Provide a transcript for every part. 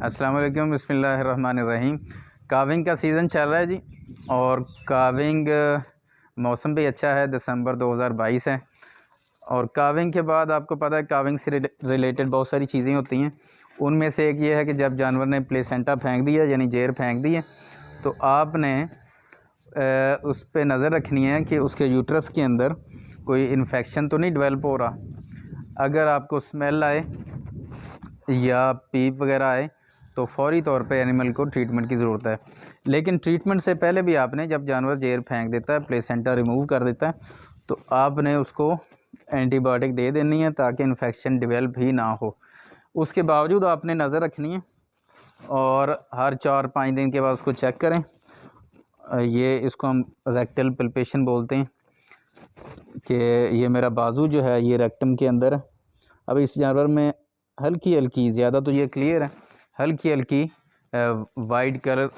अस्सलाम वालेकुम, बिस्मिल्लाहिर्रहमानिर्रहीम। काविंग का सीज़न चल रहा है जी, और काविंग मौसम भी अच्छा है। दिसंबर 2022 है, और काविंग के बाद आपको पता है काविंग से रिलेटेड बहुत सारी चीज़ें होती हैं। उनमें से एक ये है कि जब जानवर ने प्लेसेंटा फेंक दिया, यानी जेर फेंक दी है, तो आपने उस पर नज़र रखनी है कि उसके यूट्रस के अंदर कोई इन्फेक्शन तो नहीं डेवलप हो रहा। अगर आपको स्मेल आए या पीप वगैरह आए तो फौरी तौर पे एनिमल को ट्रीटमेंट की ज़रूरत है। लेकिन ट्रीटमेंट से पहले भी आपने, जब जानवर जेर फेंक देता है, प्लेसेंटा रिमूव कर देता है, तो आपने उसको एंटीबायोटिक दे देनी है ताकि इन्फेक्शन डेवलप ही ना हो। उसके बावजूद आपने नज़र रखनी है और हर 4-5 दिन के बाद उसको चेक करें। ये इसको हम रेक्टल पल्पेशन बोलते हैं कि ये मेरा बाजू जो है ये रेक्टम के अंदर है। अब इस जानवर में हल्की हल्की, ज़्यादा तो ये क्लियर है, हल्की हल्की वाइट कलर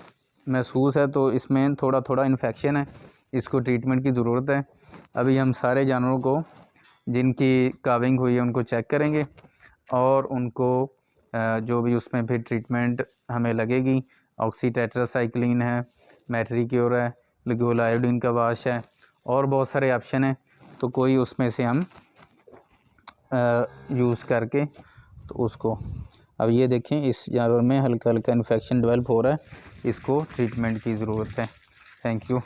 महसूस है, तो इसमें थोड़ा थोड़ा इन्फेक्शन है, इसको ट्रीटमेंट की ज़रूरत है। अभी हम सारे जानवरों को जिनकी काविंग हुई है उनको चेक करेंगे और उनको जो भी उसमें फिर ट्रीटमेंट हमें लगेगी, ऑक्सीटेट्रासाइक्लिन है, मेट्रिक्योर है, लिगोल आयोडीन का वाश है, और बहुत सारे ऑप्शन हैं, तो कोई उसमें से हम यूज़ करके तो उसको, अब ये देखें इस जानवर में हल्का हल्का इन्फेक्शन डेवलप हो रहा है, इसको ट्रीटमेंट की ज़रूरत है। Thank you.